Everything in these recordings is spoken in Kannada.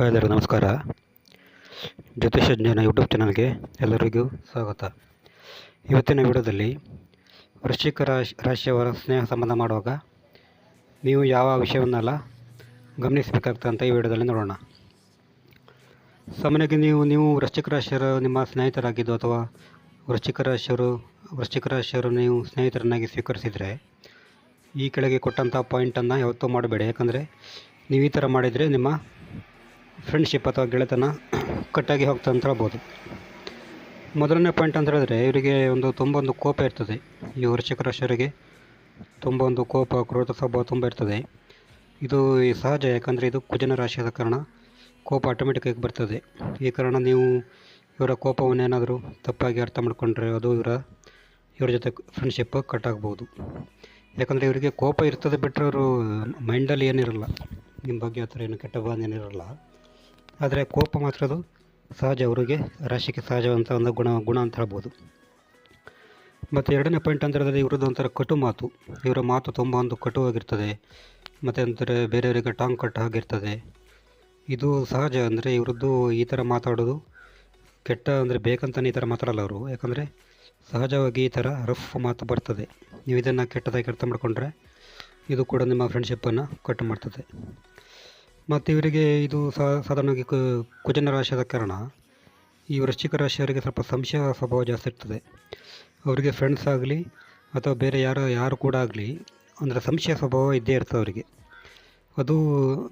ಎಲ್ಲರಿಗೂ ನಮಸ್ಕಾರ. ಜ್ಯೋತಿಷಜ್ಞಾನ ಯೂಟ್ಯೂಬ್ ಚಾನಲ್ಗೆ ಎಲ್ಲರಿಗೂ ಸ್ವಾಗತ. ಇವತ್ತಿನ ವಿಡಿಯೋದಲ್ಲಿ ವೃಶ್ಚಿಕ ರಾಶಿಯವರ ಸ್ನೇಹ ಸಂಬಂಧ ಮಾಡುವಾಗ ನೀವು ಯಾವ ವಿಷಯವನ್ನೆಲ್ಲ ಗಮನಿಸಬೇಕಾಗ್ತದೆ ಅಂತ ಈ ವಿಡಿಯೋದಲ್ಲಿ ನೋಡೋಣ. ಸಾಮಾನ್ಯವಾಗಿ ನೀವು ವೃಶ್ಚಿಕ ರಾಶಿಯವರು ನಿಮ್ಮ ಸ್ನೇಹಿತರಾಗಿದ್ದು ಅಥವಾ ವೃಶ್ಚಿಕ ರಾಶಿಯವರು ನೀವು ಸ್ನೇಹಿತರನ್ನಾಗಿ ಸ್ವೀಕರಿಸಿದರೆ ಈ ಕೆಳಗೆ ಕೊಟ್ಟಂಥ ಪಾಯಿಂಟನ್ನು ಯಾವತ್ತೂ ಮಾಡಬೇಡಿ. ಯಾಕಂದರೆ ನೀವು ಈ ಥರ ಮಾಡಿದರೆ ನಿಮ್ಮ ಫ್ರೆಂಡ್ಶಿಪ್ ಅಥವಾ ಗೆಳೆತನ ಕಟ್ಟಾಗಿ ಹೋಗ್ತಾ ಅಂತ ಹೇಳ್ಬೋದು. ಮೊದಲನೇ ಪಾಯಿಂಟ್ ಅಂತ ಹೇಳಿದ್ರೆ, ಇವರಿಗೆ ತುಂಬ ಒಂದು ಕೋಪ ಇರ್ತದೆ. ಈ ವೃಶ್ಚಿಕ ರಾಶಿಯವರಿಗೆ ತುಂಬ ಒಂದು ಕೋಪ, ಕ್ರೋಧ ಸ್ವಭಾವ ತುಂಬ ಇರ್ತದೆ. ಇದು ಸಹಜ, ಯಾಕಂದರೆ ಇದು ಕುಜನ ರಾಶಿಯಾದ ಕಾರಣ ಕೋಪ ಆಟೋಮೆಟಿಕ್ಕಾಗಿ ಬರ್ತದೆ. ಈ ಕಾರಣ ನೀವು ಇವರ ಕೋಪವನ್ನೇನಾದರೂ ತಪ್ಪಾಗಿ ಅರ್ಥ ಮಾಡಿಕೊಂಡ್ರೆ ಅದು ಇವರ ಜೊತೆ ಫ್ರೆಂಡ್ಶಿಪ್ ಕಟ್ಟಾಗ್ಬೋದು. ಯಾಕಂದರೆ ಇವರಿಗೆ ಕೋಪ ಇರ್ತದೆ ಬಿಟ್ಟರೆ ಅವರು ಮೈಂಡಲ್ಲಿ ಏನಿರಲ್ಲ, ನಿಮ್ಮ ಬಗ್ಗೆ ಆ ಥರ ಏನು ಕೆಟ್ಟ ಭಾವನೆ ಏನಿರಲ್ಲ. ಆದರೆ ಕೋಪ ಮಾತ್ರ ಅದು ಸಹಜ, ಅವರಿಗೆ ರಾಶಿಗೆ ಸಹಜವಂತ ಒಂದು ಗುಣ ಅಂತ ಹೇಳ್ಬೋದು. ಮತ್ತು ಎರಡನೇ ಪಾಯಿಂಟ್ ಅಂತ ಹೇಳಿದ್ರೆ, ಇವ್ರದ್ದು ಒಂಥರ ಕಟು ಮಾತು. ಇವರ ಮಾತು ತುಂಬ ಒಂದು ಕಟುವಾಗಿರ್ತದೆ. ಮತ್ತು ಅಂದರೆ ಬೇರೆಯವರಿಗೆ ಟಾಂಗ್ ಕಟ್ಟು ಆಗಿರ್ತದೆ. ಇದು ಸಹಜ. ಅಂದರೆ ಇವರದ್ದು ಈ ಥರ ಮಾತಾಡೋದು ಕೆಟ್ಟ, ಅಂದರೆ ಬೇಕಂತಲೇ ಈ ಥರ ಮಾತಾಡಲ್ಲ ಅವರು. ಯಾಕಂದರೆ ಸಹಜವಾಗಿ ಈ ಥರ ರಫ್ ಮಾತು ಬರ್ತದೆ. ನೀವು ಇದನ್ನು ಕೆಟ್ಟದಾಗಿ ಅರ್ಥ ಮಾಡಿಕೊಂಡ್ರೆ ಇದು ಕೂಡ ನಿಮ್ಮ ಫ್ರೆಂಡ್ಶಿಪ್ಪನ್ನು ಕಟ್ ಮಾಡ್ತದೆ. ಮತ್ತು ಇವರಿಗೆ ಇದು ಸಾಧಾರಣವಾಗಿ ಕುಜನ ರಾಶಿಯಾದ ಕಾರಣ ಈ ವೃಶ್ಚಿಕ ರಾಶಿಯವರಿಗೆ ಸ್ವಲ್ಪ ಸಂಶಯ ಸ್ವಭಾವ ಜಾಸ್ತಿ ಇರ್ತದೆ. ಅವರಿಗೆ ಫ್ರೆಂಡ್ಸ್ ಆಗಲಿ ಅಥವಾ ಬೇರೆ ಯಾರು ಕೂಡ ಆಗಲಿ, ಅಂದರೆ ಸಂಶಯ ಸ್ವಭಾವ ಇದ್ದೇ ಇರ್ತದೆ ಅವರಿಗೆ. ಅದು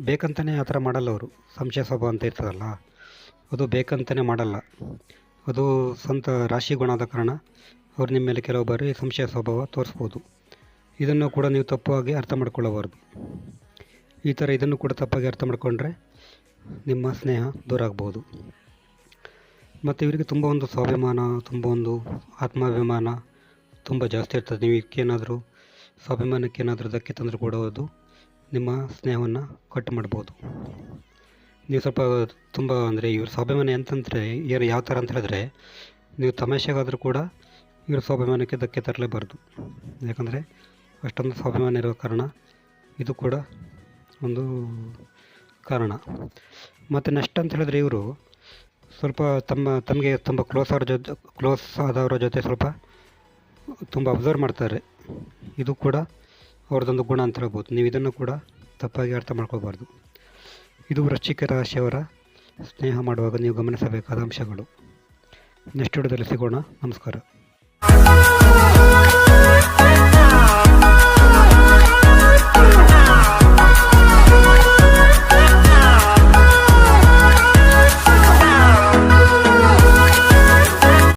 ಬೇಕಂತಲೇ ಆ ಥರ ಮಾಡಲ್ಲ ಅವರು. ಸಂಶಯ ಸ್ವಭಾವ ಅಂತ ಇರ್ತದಲ್ಲ, ಅದು ಬೇಕಂತಲೇ ಮಾಡಲ್ಲ. ಅದು ಸ್ವಂತ ರಾಶಿ ಗುಣ ಆದ ಕಾರಣ ಅವ್ರು ನಿಮ್ಮ ಮೇಲೆ ಕೆಲವು ಬಾರಿ ಸಂಶಯ ಸ್ವಭಾವ ತೋರಿಸ್ಬೋದು. ಇದನ್ನು ಕೂಡ ನೀವು ತಪ್ಪಾಗಿ ಅರ್ಥ ಮಾಡ್ಕೊಳ್ಳಬಾರ್ದು. ಈ ಥರ ಇದನ್ನು ಕೂಡ ತಪ್ಪಾಗಿ ಅರ್ಥ ಮಾಡಿಕೊಂಡ್ರೆ ನಿಮ್ಮ ಸ್ನೇಹ ದೂರ ಆಗ್ಬೋದು. ಮತ್ತು ಇವರಿಗೆ ತುಂಬ ಒಂದು ಸ್ವಾಭಿಮಾನ, ತುಂಬ ಒಂದು ಆತ್ಮಾಭಿಮಾನ ತುಂಬ ಜಾಸ್ತಿ ಇರ್ತದೆ. ನೀವು ಇದಕ್ಕೇನಾದರೂ ಸ್ವಾಭಿಮಾನಕ್ಕೇನಾದರೂ ಧಕ್ಕೆ ತಂದರೂ ಕೂಡ ಅದು ನಿಮ್ಮ ಸ್ನೇಹವನ್ನು ಕಟ್ ಮಾಡ್ಬೋದು. ನೀವು ಸ್ವಲ್ಪ ತುಂಬ ಅಂದರೆ ಇವ್ರ ಸ್ವಾಭಿಮಾನ ಎಂತಂದರೆ ಯಾವ ಥರ ಅಂತ ಹೇಳಿದ್ರೆ, ನೀವು ತಮಾಷೆಗಾದರೂ ಕೂಡ ಇವ್ರ ಸ್ವಾಭಿಮಾನಕ್ಕೆ ಧಕ್ಕೆ ತರಲೇಬಾರ್ದು. ಯಾಕಂದರೆ ಅಷ್ಟೊಂದು ಸ್ವಾಭಿಮಾನ ಇರೋ ಕಾರಣ ಇದು ಕೂಡ ಒಂದು ಕಾರಣ. ಮತ್ತು ನೆಕ್ಸ್ಟ್ ಅಂತ ಹೇಳಿದ್ರೆ, ಇವರು ಸ್ವಲ್ಪ ತಮಗೆ ತುಂಬ ಕ್ಲೋಸ್ ಆದವರ ಜೊತೆ ಸ್ವಲ್ಪ ತುಂಬ ಅಬ್ಸರ್ವ್ ಮಾಡ್ತಾರೆ. ಇದು ಕೂಡ ಅವ್ರದ್ದೊಂದು ಗುಣ ಅಂತ ಹೇಳ್ಬೋದು. ನೀವು ಇದನ್ನು ಕೂಡ ತಪ್ಪಾಗಿ ಅರ್ಥ ಮಾಡ್ಕೋಬಾರ್ದು. ಇದು ವೃಶ್ಚಿಕ ರಾಶಿಯವರ ಸ್ನೇಹ ಮಾಡುವಾಗ ನೀವು ಗಮನಿಸಬೇಕಾದ ಅಂಶಗಳು. ನೆಕ್ಸ್ಟ್ ವಿಡಿಯೋದಲ್ಲಿ ಸಿಗೋಣ. ನಮಸ್ಕಾರ.